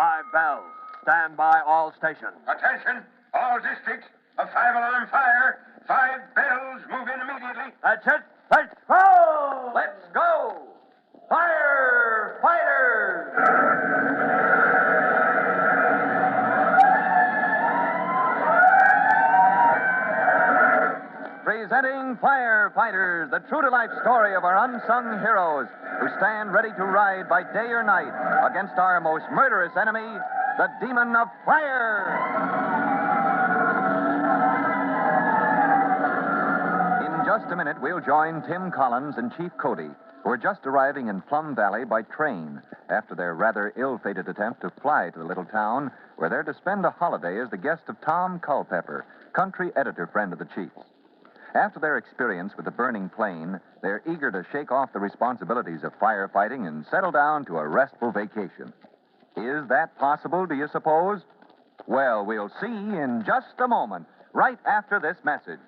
5 bells. Stand by all stations. Attention, all districts. A 5-alarm fire. 5 bells. Move in immediately. That's it. Let's go! Let's go! Firefighters! Presenting Firefighters, the true-to-life story of our unsung heroes who stand ready to ride by day or night against our most murderous enemy, the demon of fire. In just a minute, we'll join Tim Collins and Chief Cody, who are just arriving in Plum Valley by train after their rather ill-fated attempt to fly to the little town where they're to spend a holiday as the guest of Tom Culpepper, country editor friend of the Chief's. After their experience with the burning plane, they're eager to shake off the responsibilities of firefighting and settle down to a restful vacation. Is that possible, do you suppose? Well, we'll see in just a moment, right after this message.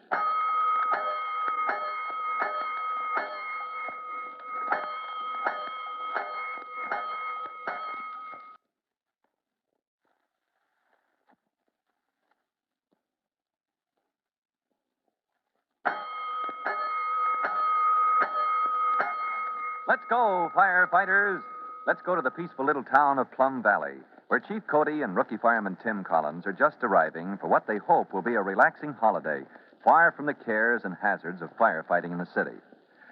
Let's go, firefighters. Let's go to the peaceful little town of Plum Valley, where Chief Cody and rookie fireman Tim Collins are just arriving for what they hope will be a relaxing holiday, far from the cares and hazards of firefighting in the city.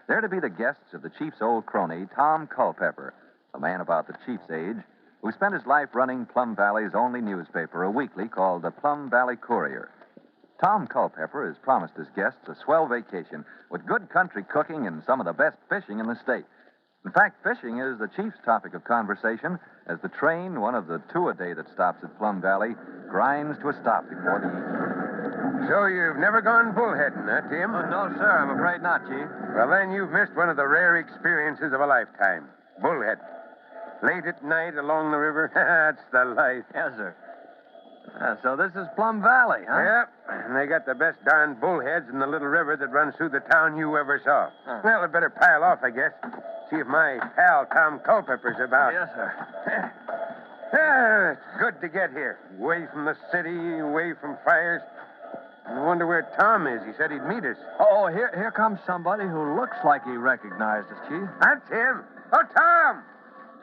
They're to be the guests of the Chief's old crony, Tom Culpepper, a man about the Chief's age, who spent his life running Plum Valley's only newspaper, a weekly called the Plum Valley Courier. Tom Culpepper has promised his guests a swell vacation with good country cooking and some of the best fishing in the state. In fact, fishing is the chief's topic of conversation as the train, one of the 2 a day that stops at Plum Valley, grinds to a stop before the evening. So you've never gone bullheading, huh, Tim? Oh, no, sir. I'm afraid not, Chief. Well, then you've missed one of the rare experiences of a lifetime. Bullhead. Late at night along the river. That's the life. Yes, sir. So this is Plum Valley, huh? Yep. And they got the best darn bullheads in the little river that runs through the town you ever saw. Huh. Well, I'd better pile off, I guess. See if my pal Tom Culpepper's about. Yes, sir. It's good to get here. Away from the city, away from fires. I wonder where Tom is. He said he'd meet us. Oh, here comes somebody who looks like he recognized us, Chief. That's him. Oh, Tom!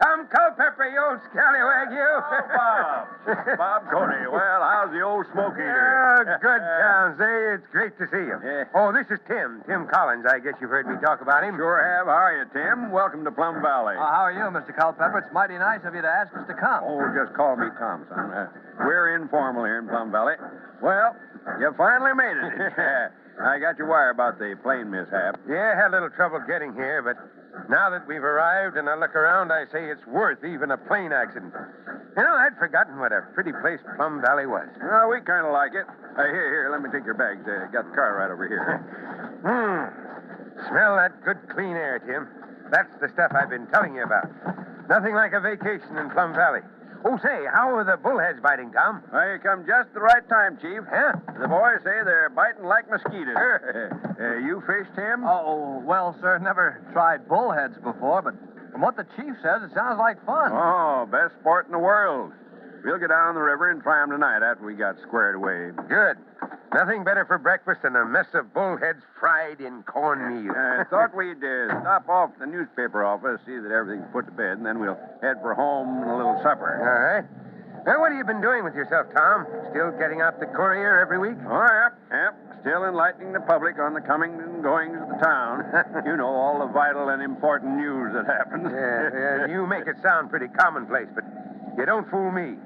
Tom Culpepper, you old scallywag, you. Bob. Bob Cody. Well, how's the old smoke eater? Oh, good, Towns. It's great to see you. Yeah. Oh, this is Tim Collins. I guess you've heard me talk about him. Sure have. How are you, Tim? Welcome to Plum Valley. How are you, Mr. Culpepper? It's mighty nice of you to ask us to come. Oh, just call me Tom, son. We're informal here in Plum Valley. Well, you finally made it. I got your wire about the plane mishap. Yeah, had a little trouble getting here, but now that we've arrived and I look around, I say it's worth even a plane accident. You know, I'd forgotten what a pretty place Plum Valley was. Well, we kind of like it. Here, let me take your bags. Got the car right over here. Smell that good, clean air, Tim. That's the stuff I've been telling you about. Nothing like a vacation in Plum Valley. Oh, say, how are the bullheads biting, Tom? Well, you come just the right time, Chief. Huh? The boys say they're biting like mosquitoes. You fish, Tim? Oh, well, sir, never tried bullheads before, but from what the chief says, it sounds like fun. Oh, best sport in the world. We'll get down on the river and try 'em tonight after we got squared away. Good. Nothing better for breakfast than a mess of bullheads fried in cornmeal. I thought we'd stop off at the newspaper office, see that everything's put to bed, and then we'll head for home and a little supper. All right. Well, what have you been doing with yourself, Tom? Still getting out the courier every week? Oh, yep. Still enlightening the public on the comings and goings of the town. You know, all the vital and important news that happens. Yeah, you make it sound pretty commonplace, but you don't fool me.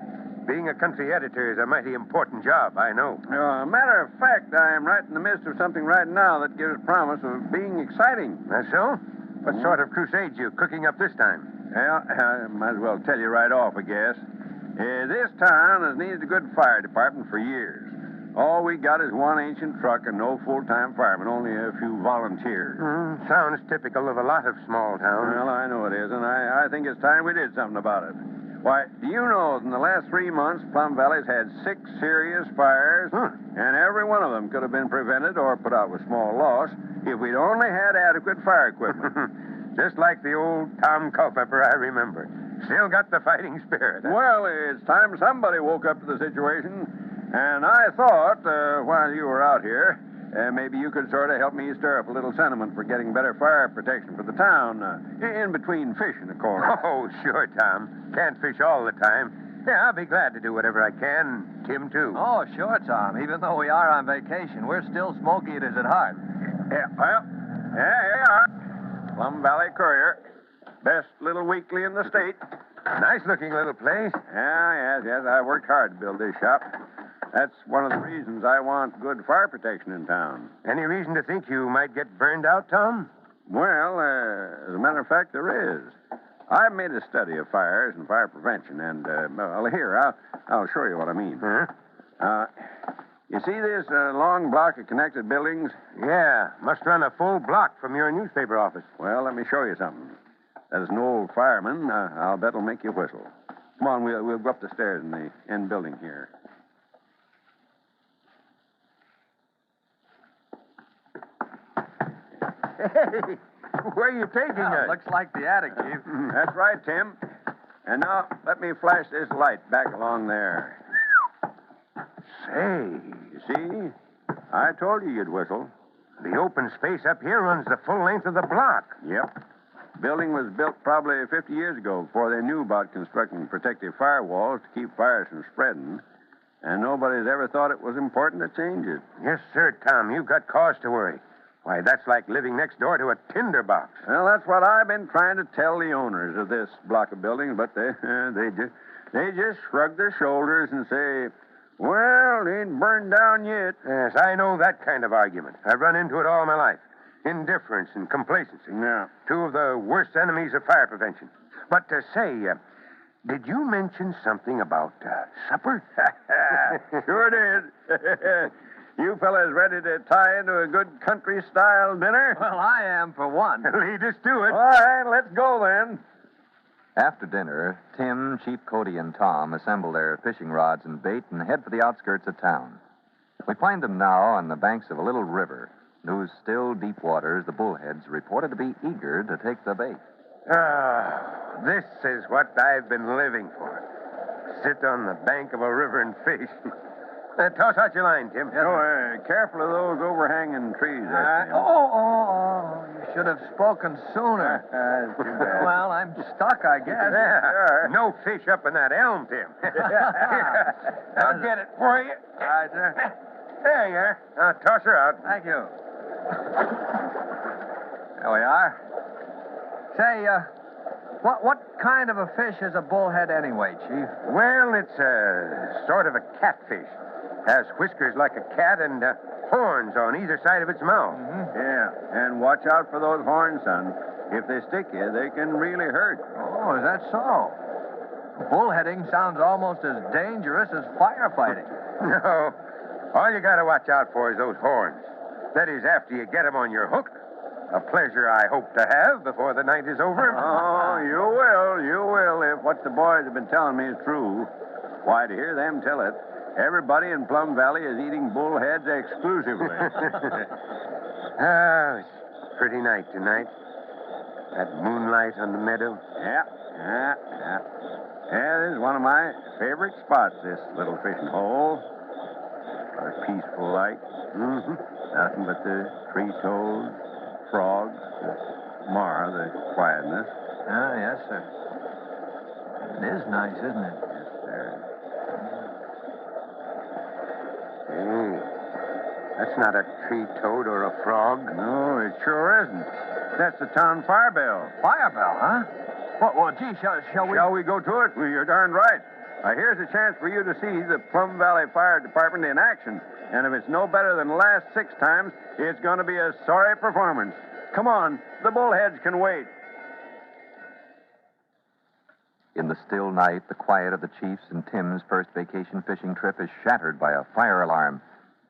Being a country editor is a mighty important job, I know. Matter of fact, I am right in the midst of something right now that gives promise of being exciting. That's so? What sort of crusade you cooking up this time? Well, I might as well tell you right off, I guess. This town has needed a good fire department for years. All we got is one ancient truck and no full-time firemen, only a few volunteers. Sounds typical of a lot of small towns. Well, I know it is, and I think it's time we did something about it. Why, do you know that in the last 3 months, Plum Valley's had 6 serious fires, and every one of them could have been prevented or put out with small loss if we'd only had adequate fire equipment. Just like the old Tom Culpepper I remember. Still got the fighting spirit. Huh? Well, it's time somebody woke up to the situation. And I thought, while you were out here, maybe you could sort of help me stir up a little sentiment for getting better fire protection for the town, in between fishing, of course. Oh, sure, Tom. Can't fish all the time. Yeah, I'll be glad to do whatever I can. Tim, too. Oh, sure, Tom. Even though we are on vacation, we're still smoky eaters at heart. Yeah, well, here you are. Plum Valley Courier. Best little weekly in the state. Nice-looking little place. Yes. I worked hard to build this shop. That's one of the reasons I want good fire protection in town. Any reason to think you might get burned out, Tom? Well, as a matter of fact, there is. I've made a study of fires and fire prevention, and, well, here, I'll show you what I mean. Huh? You see this long block of connected buildings? Yeah, must run a full block from your newspaper office. Well, let me show you something. As an old fireman, I'll bet it'll make you whistle. Come on, we'll go up the stairs in the end building here. Hey, where are you taking us? Looks like the attic, Chief. That's right, Tim. And now, let me flash this light back along there. Say, You see? I told you you'd whistle. the open space up here runs the full length of the block. Yep. Building was built probably 50 years ago before they knew about constructing protective firewalls to keep fires from spreading. And nobody's ever thought it was important to change it. Yes, sir, Tom. You've got cause to worry. Why, that's like living next door to a tinderbox. Well, that's what I've been trying to tell the owners of this block of buildings, but they just shrug their shoulders and say, well, it ain't burned down yet. Yes, I know that kind of argument. I've run into it all my life. Indifference and complacency. Yeah. Two of the worst enemies of fire prevention. But did you mention something about supper? Sure did. You fellas ready to tie into a good country-style dinner? Well, I am, for one. Lead us to it. All right, let's go then. After dinner, Tim, Chief Cody, and Tom assemble their fishing rods and bait and head for the outskirts of town. We find them now on the banks of a little river, whose still deep waters the bullheads reported to be eager to take the bait. This is what I've been living for. Sit on the bank of a river and fish. Toss out your line, Tim. Careful of those overhanging trees. You should have spoken sooner. Well, I'm stuck, I guess. Yeah. No fish up in that elm, Tim. I'll get it for you. All right, sir. There you are. Now toss her out. Thank you. There we are. Say, what kind of a fish is a bullhead anyway, Chief? Well, it's a sort of a catfish. Has whiskers like a cat and horns on either side of its mouth. Mm-hmm. Yeah, and watch out for those horns, son. If they stick you, they can really hurt. Oh, is that so? Bullheading sounds almost as dangerous as firefighting. No. All you got to watch out for is those horns. That is, after you get them on your hook. A pleasure I hope to have before the night is over. Oh, you will, if what the boys have been telling me is true. Why, to hear them tell it, everybody in Plum Valley is eating bullheads exclusively. It's a pretty night tonight. That moonlight on the meadow. Yeah. Yeah, this is one of my favorite spots, this little fishing hole. What a peaceful light. Mm-hmm. Nothing but the tree toads, frogs, mar the quietness. Ah, yes, sir. It is nice, isn't it? Yes, sir. Hey, that's not a tree toad or a frog. No, it sure isn't. That's the town fire bell. Fire bell, huh? Well, gee, shall we? Shall we go to it? Well, you're darn right. Here's a chance for you to see the Plum Valley Fire Department in action. And if it's no better than the last 6 times, it's going to be a sorry performance. Come on, the bullheads can wait. In the still night, the quiet of the Chief's and Tim's first vacation fishing trip is shattered by a fire alarm.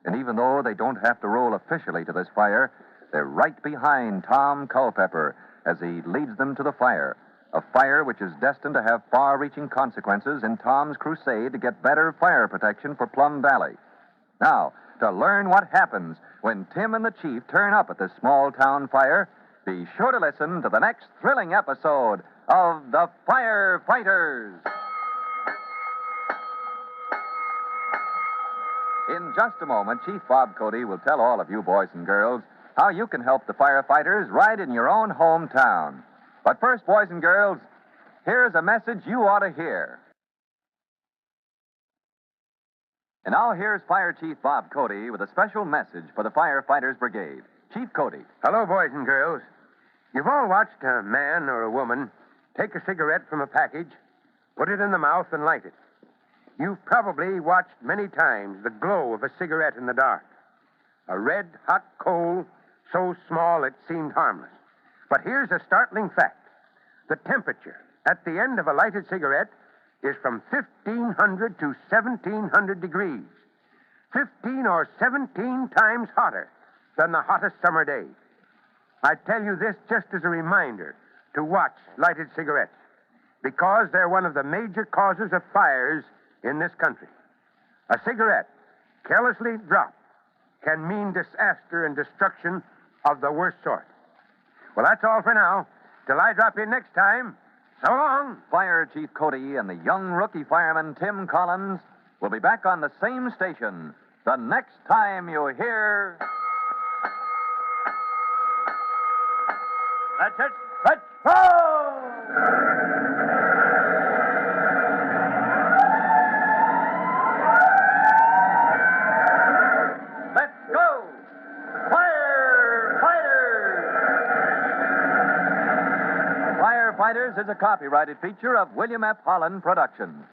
And even though they don't have to roll officially to this fire, they're right behind Tom Culpepper as he leads them to the fire. A fire which is destined to have far-reaching consequences in Tom's crusade to get better fire protection for Plum Valley. Now, to learn what happens when Tim and the Chief turn up at this small town fire, be sure to listen to the next thrilling episode of the Firefighters. In just a moment, Chief Bob Cody will tell all of you boys and girls how you can help the firefighters right in your own hometown. But first, boys and girls, here's a message you ought to hear. And now here's Fire Chief Bob Cody with a special message for the Firefighters Brigade. Chief Cody. Hello, boys and girls. You've all watched a man or a woman take a cigarette from a package, put it in the mouth, and light it. You've probably watched many times the glow of a cigarette in the dark. A red, hot coal so small it seemed harmless. But here's a startling fact. The temperature at the end of a lighted cigarette is from 1,500 to 1,700 degrees. 15 or 17 times hotter than the hottest summer day. I tell you this just as a reminder to watch lighted cigarettes, because they're one of the major causes of fires in this country. A cigarette, carelessly dropped, can mean disaster and destruction of the worst sort. Well, that's all for now. Till I drop in next time, so long. Fire Chief Cody and the young rookie fireman Tim Collins will be back on the same station the next time you hear... That's it. Let's go! Let's go! Firefighters is a copyrighted feature of William F. Holland Productions.